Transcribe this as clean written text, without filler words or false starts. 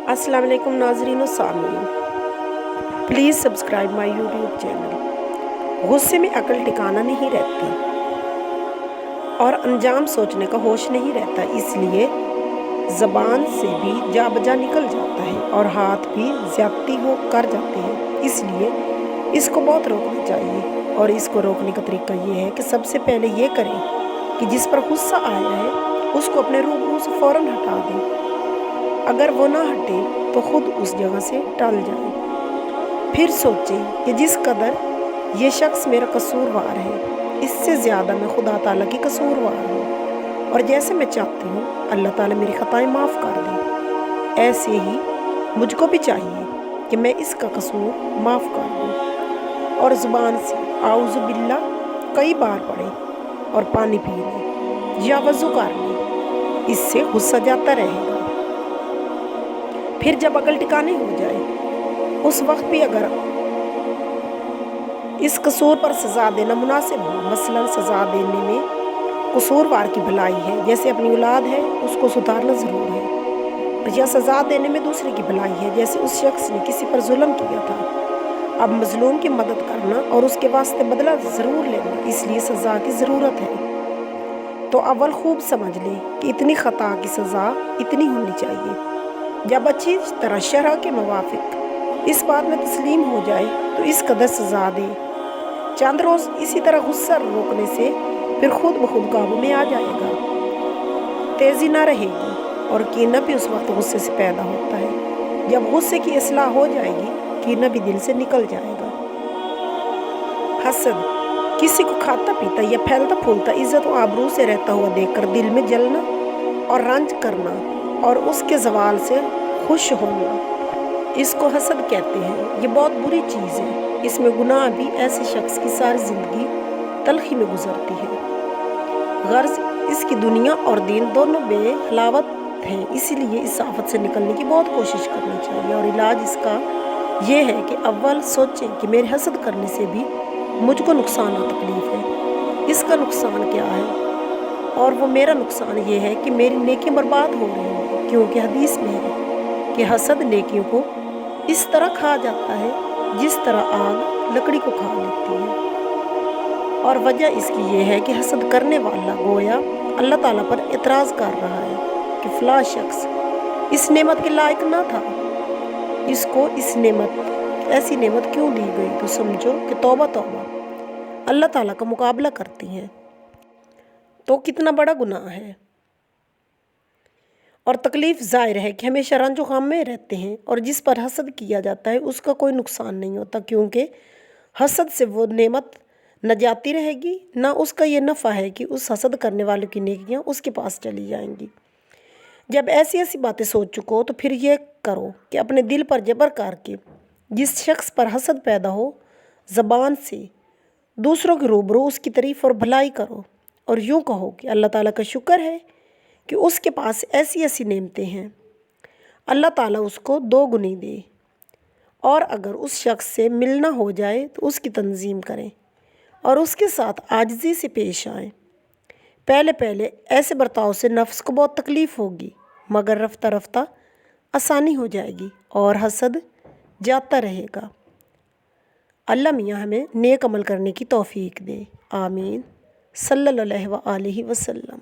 अस्सलाम वालेकुम नाज़रीन और सामीन, please subscribe my YouTube channel. गुस्से में अकल ठिकाना नहीं रहती और अंजाम सोचने का होश नहीं रहता, इसलिए ज़बान से भी जा बजा निकल जाता है और हाथ भी ज़्यादती हो कर जाते हैं। इसलिए इसको बहुत रोकना चाहिए और इसको रोकने का तरीका ये है कि सबसे पहले ये करें कि जिस पर गुस्सा आया है उसको अपने रूबरू से फ़ौरन हटा दें। अगर वो ना हटे तो खुद उस जगह से टल जाए। फिर सोचें कि जिस कदर ये शख्स मेरा कसूरवार है, इससे ज़्यादा मैं खुदा ताला की कसूरवार हूँ और जैसे मैं चाहती हूँ अल्लाह ताला मेरी ख़ताएं माफ़ कर दे, ऐसे ही मुझको भी चाहिए कि मैं इसका कसूर माफ़ कर दूँ। और ज़ुबान से आऊज़ु बिल्ला कई बार पढ़े और पानी पी लें या वज़ू कर लें, इससे गुस्सा जाता रहेगा। फिर जब अकल ठिकाने हो जाए उस वक्त भी अगर इस कसूर पर सज़ा देना मुनासिब हो, मसलन सज़ा देने में कसूरवार की भलाई है, जैसे अपनी औलाद है उसको सुधारना ज़रूर है, या सज़ा देने में दूसरे की भलाई है, जैसे उस शख्स ने किसी पर जुल्म किया था, अब मज़लूम की मदद करना और उसके वास्ते बदला ज़रूर लेना, इसलिए सज़ा की ज़रूरत है। तो अव्वल खूब समझ लें कि इतनी ख़ता की सज़ा इतनी होनी चाहिए। जब अच्छी तरह शरह के मुवाफिक इस बात में तस्लीम हो जाए तो इस कदर सज़ा दे। चंद रोज़ इसी तरह गुस्सा रोकने से फिर खुद ब खुद काबू में आ जाएगा, तेज़ी ना रहेगी और कीना भी उस वक्त गुस्से से पैदा होता है। जब गुस्से की इस्लाह हो जाएगी कीना भी दिल से निकल जाएगा। हसद किसी को खाता पीता या फैलता फूलता इज्जत व आबरू से रहता हुआ देखकर दिल में जलना और रंज करना और उसके ज़वाल से खुश होना, इसको हसद कहते हैं। ये बहुत बुरी चीज़ है, इसमें गुनाह भी ऐसे शख्स की सारी ज़िंदगी तलखी में गुजरती है। गर्ज इसकी दुनिया और दीन दोनों बेहलावत हैं, इसीलिए इस आफत से निकलने की बहुत कोशिश करनी चाहिए। और इलाज इसका ये है कि अव्वल सोचें कि मेरे हसद करने से भी मुझको नुकसान और तकलीफ़ है, इसका नुकसान क्या है, और वो मेरा नुकसान ये है कि मेरी नेकियां बर्बाद हो रही हैं, क्योंकि हदीस में है कि हसद नेकियों को इस तरह खा जाता है जिस तरह आग लकड़ी को खा लेती है। और वजह इसकी ये है कि हसद करने वाला गोया अल्लाह ताला पर एतराज़ कर रहा है कि फ़लाँ शख्स इस नेमत के लायक ना था, इसको इस नेमत ऐसी नेमत क्यों दी गई। तो समझो कि तौबा तौबा अल्लाह ताला का मुकाबला करती हैं तो कितना बड़ा गुनाह है। और तकलीफ़ ज़ाहिर है कि हमेशा रंजो ग़म में रहते हैं और जिस पर हसद किया जाता है उसका कोई नुकसान नहीं होता, क्योंकि हसद से वो नेमत न जाती रहेगी, ना उसका ये नफ़ा है कि उस हसद करने वालों की नेकियां उसके पास चली जाएंगी। जब ऐसी ऐसी बातें सोच चुको तो फिर ये करो कि अपने दिल पर जबर करके जिस शख्स पर हसद पैदा हो ज़बान से दूसरों के रूबरू उसकी तारीफ़ और भलाई करो और यूँ कहो कि अल्लाह ताला का शुक्र है कि उसके पास ऐसी ऐसी नेमतें हैं, अल्लाह ताला उसको दो गुनी दे। और अगर उस शख्स से मिलना हो जाए तो उसकी तंजीम करें और उसके साथ आजिज़ी से पेश आएँ। पहले पहले ऐसे बर्ताव से नफ्स को बहुत तकलीफ़ होगी, मगर रफ्ता रफ्ता आसानी हो जाएगी और हसद जाता रहेगा। अल्लाह मियाँ हमें नेक अमल करने की तौफ़ीक दे। आमीन। सल्लल्लाहु अलैहि वसल्लम।